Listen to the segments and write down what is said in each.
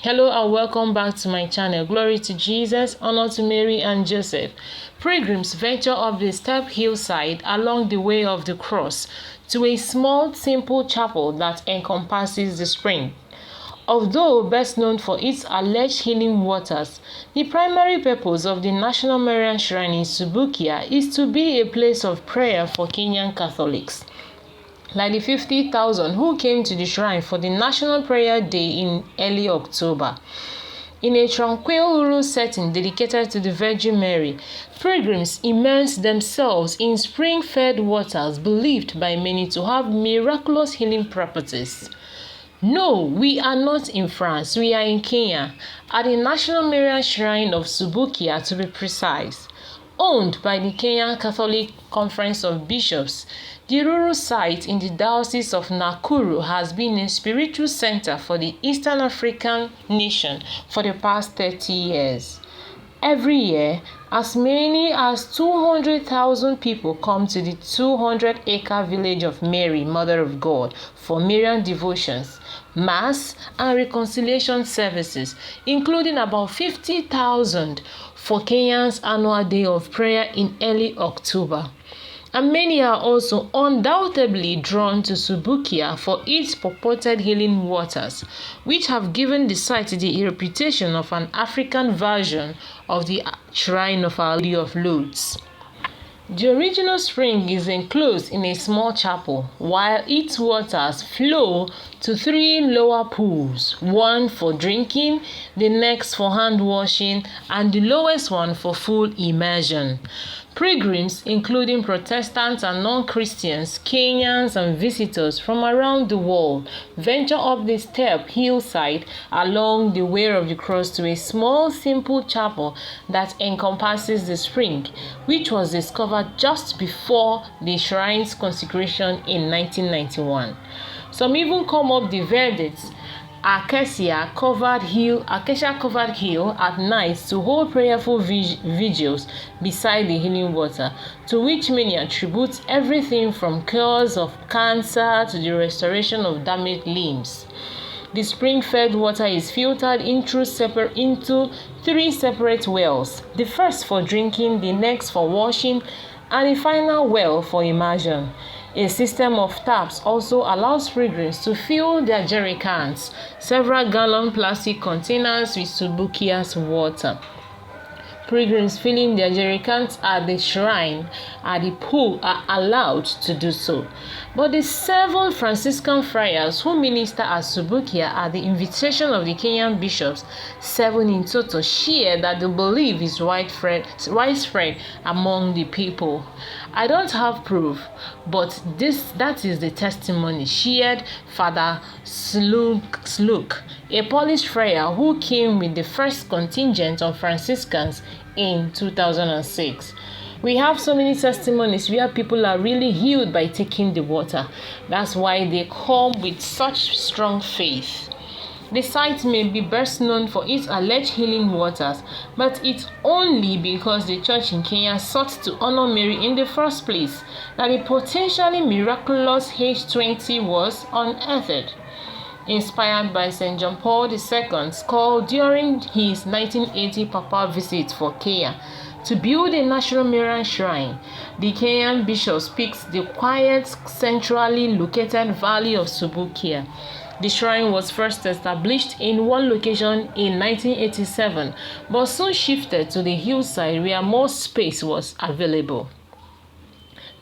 Hello and welcome back to my channel. Glory to Jesus, honor to Mary and Joseph. Pilgrims venture up the steep hillside along the way of the cross to a small, simple chapel that encompasses the spring. Although best known for its alleged healing waters, the primary purpose of the National Marian Shrine in Subukia is to be a place of prayer for Kenyan Catholics. Like the 50,000 who came to the shrine for the National Prayer Day in early October. In a tranquil rural setting dedicated to the Virgin Mary, pilgrims immerse themselves in spring-fed waters believed by many to have miraculous healing properties. No, we are not in France, we are in Kenya, at the National Marian Shrine of Subukia to be precise. Owned by the Kenyan Catholic Conference of Bishops, the rural site in the Diocese of Nakuru has been a spiritual center for the Eastern African nation for the past 30 years. Every year, as many as 200,000 people come to the 200-acre village of Mary, Mother of God, for Marian devotions, Mass, and reconciliation services, including about 50,000 for Kenya's annual day of prayer in early October. And many are also undoubtedly drawn to Subukia for its purported healing waters, which have given the site the reputation of an African version of the Shrine of Our Lady of Lourdes. The original spring is enclosed in a small chapel, while its waters flow to 3 lower pools, one for drinking, the next for hand washing, and the lowest one for full immersion. Pilgrims, including Protestants and non-Christians, Kenyans, and visitors from around the world, venture up the steep hillside along the way of the cross to a small, simple chapel that encompasses the spring, which was discovered just before the shrine's consecration in 1991. Some even come up the verdant acacia-covered hill at night to hold prayerful vigils beside the healing water, to which many attribute everything from cures of cancer to the restoration of damaged limbs. The spring-fed water is filtered into 3 separate wells, the first for drinking, the next for washing, and the final well for immersion. A system of taps also allows pilgrims to fill their jerry cans, several gallon plastic containers with Subukia's water. Pilgrims filling their jerry cans at the shrine at the pool are allowed to do so. But the 7 Franciscan friars who minister at Subukia at the invitation of the Kenyan bishops, 7 in total, share that the belief is widespread among the people. I don't have proof, but that is the testimony shared Father Sluk, a Polish friar who came with the first contingent of Franciscans in 2006. We have so many testimonies where people are really healed by taking the water. That's why they come with such strong faith. The site may be best known for its alleged healing waters, but it's only because the church in Kenya sought to honor Mary in the first place that the potentially miraculous H20 was unearthed. Inspired by St. John Paul II's call during his 1980 papal visit for Kenya to build a National Marian Shrine, the Kenyan bishop speaks the quiet, centrally located valley of Subukia. The shrine was first established in one location in 1987, but soon shifted to the hillside where more space was available.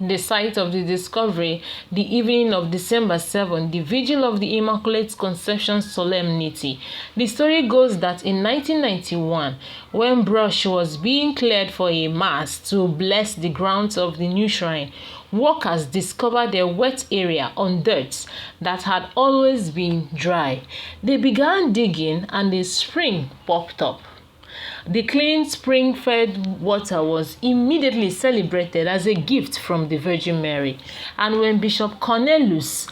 The site of the discovery, the evening of December 7, the vigil of the Immaculate Conception Solemnity. The story goes that in 1991, when brush was being cleared for a mass to bless the grounds of the new shrine, workers discovered a wet area on dirt that had always been dry. They began digging and a spring popped up. The clean spring-fed water was immediately celebrated as a gift from the Virgin Mary. And when Bishop Cornelius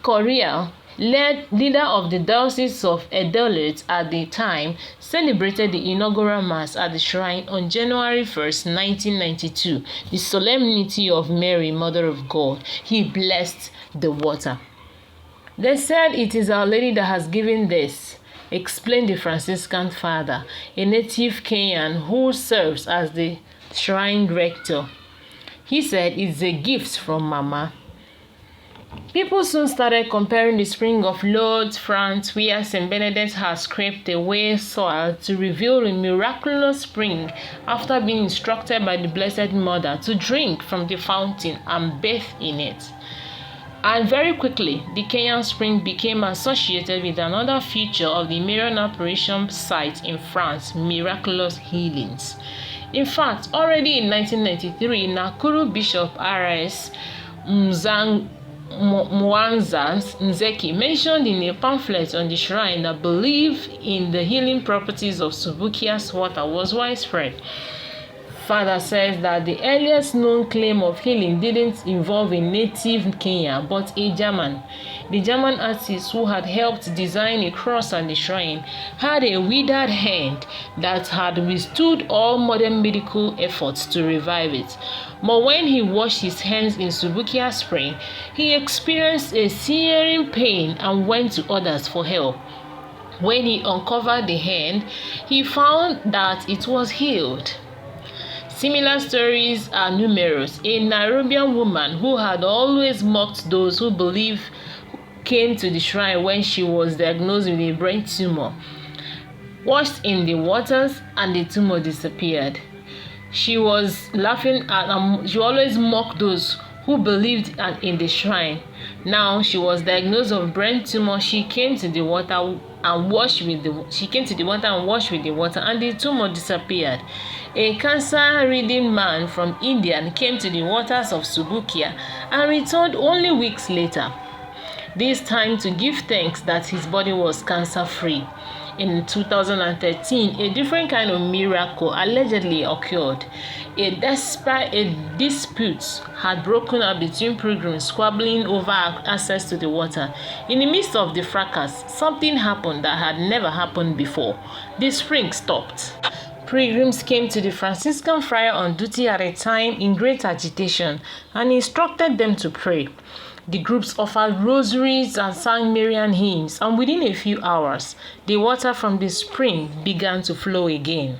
Correa, leader of the Diocese of Lourdes at the time, celebrated the inaugural Mass at the shrine on January 1st, 1992, the Solemnity of Mary, Mother of God, he blessed the water. They said it is Our Lady that has given this. explained the Franciscan father, a native Kenyan who serves as the shrine rector. He said it's a gift from Mama. People soon started comparing the spring of Lourdes, France, where St. Benedict has scraped away soil to reveal a miraculous spring after being instructed by the Blessed Mother to drink from the fountain and bathe in it. And very quickly, the Kenyan spring became associated with another feature of the Marian apparition site in France, miraculous healings. In fact, already in 1993, Nakuru Bishop R.S. Mwanza Nzeki mentioned in a pamphlet on the shrine that belief in the healing properties of Subukia's water was widespread. Father says that the earliest known claim of healing didn't involve a native Kenyan but a German. The German artist who had helped design a cross at the shrine had a withered hand that had withstood all modern medical efforts to revive it. But when he washed his hands in Subukia spring, he experienced a searing pain and went to others for help. When he uncovered the hand, he found that it was healed. Similar stories are numerous. A Nairobian woman who had always mocked those who believe came to the shrine when she was diagnosed with a brain tumor, washed in the waters, and the tumor disappeared. She was laughing at she always mocked those who believed in the shrine. Now she was diagnosed of brain tumor. She came to the water and washed with the water, and the tumor disappeared. A cancer-ridden man from India came to the waters of Subukia and returned only weeks later, this time to give thanks that his body was cancer-free. In 2013, a different kind of miracle allegedly occurred. A dispute had broken out between pilgrims squabbling over access to the water. In the midst of the fracas, something happened that had never happened before. The spring stopped. Pilgrims came to the Franciscan friar on duty at a time in great agitation and instructed them to pray. The groups offered rosaries and sang Marian hymns, and within a few hours, the water from the spring began to flow again.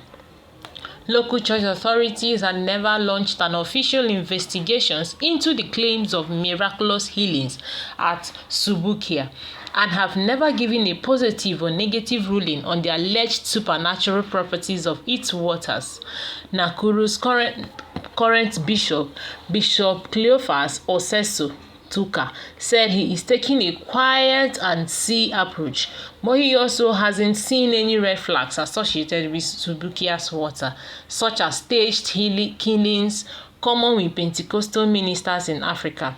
Local church authorities had never launched an official investigation into the claims of miraculous healings at Subukia and have never given a positive or negative ruling on the alleged supernatural properties of its waters. Nakuru's current bishop, Bishop Cleophas Oseso Tuka, said he is taking a quiet and see approach, but he also hasn't seen any red flags associated with Subukia's water, such as staged killings common with Pentecostal ministers in Africa.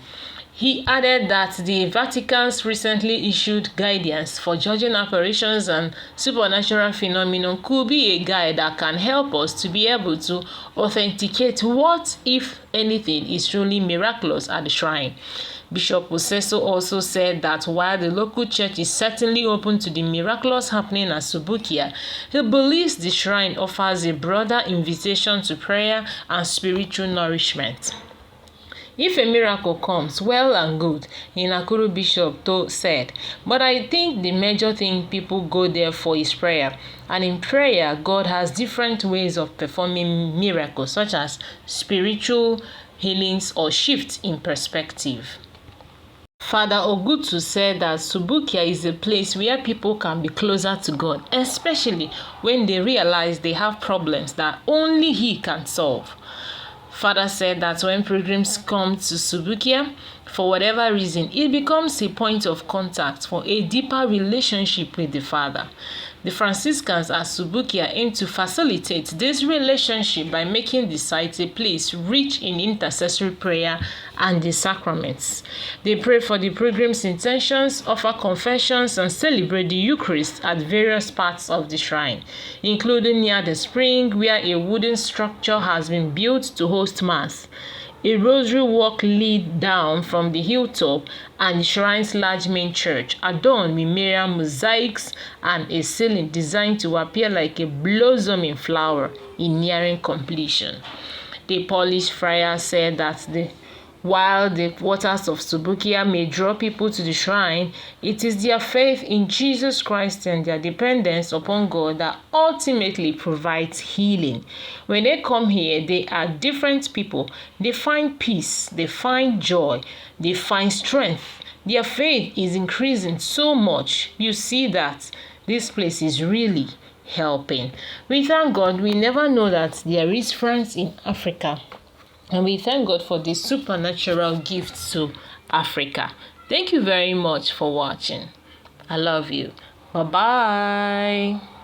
He added that the Vatican's recently issued guidance for judging apparitions and supernatural phenomena could be a guide that can help us to be able to authenticate what, if anything, is truly miraculous at the shrine. Bishop Oseso also said that while the local church is certainly open to the miraculous happening at Subukia, he believes the shrine offers a broader invitation to prayer and spiritual nourishment. If a miracle comes, well and good, the Nakuru Bishop said, but I think the major thing people go there for is prayer. And in prayer, God has different ways of performing miracles, such as spiritual healings or shifts in perspective. Father Ogutu said that Subukia is a place where people can be closer to God, especially when they realize they have problems that only He can solve. Father said that when pilgrims come to Subukia, for whatever reason, it becomes a point of contact for a deeper relationship with the Father. The Franciscans at Subukia aim to facilitate this relationship by making the site a place rich in intercessory prayer and the sacraments. They pray for the pilgrims' intentions, offer confessions, and celebrate the Eucharist at various parts of the shrine, including near the spring where a wooden structure has been built to host Mass. A rosary walk leads down from the hilltop and the shrine's large main church, adorned with Marian mosaics and a ceiling designed to appear like a blossoming flower in nearing completion. The Polish friar said that the While the waters of Subukia may draw people to the shrine, it is their faith in Jesus Christ and their dependence upon God that ultimately provides healing. When they come here, they are different people. They find peace, they find joy, they find strength. Their faith is increasing so much. You see that this place is really helping. We thank God. We never know that there is France in Africa. And we thank God for this supernatural gift to Africa. Thank you very much for watching. I love you. Bye-bye.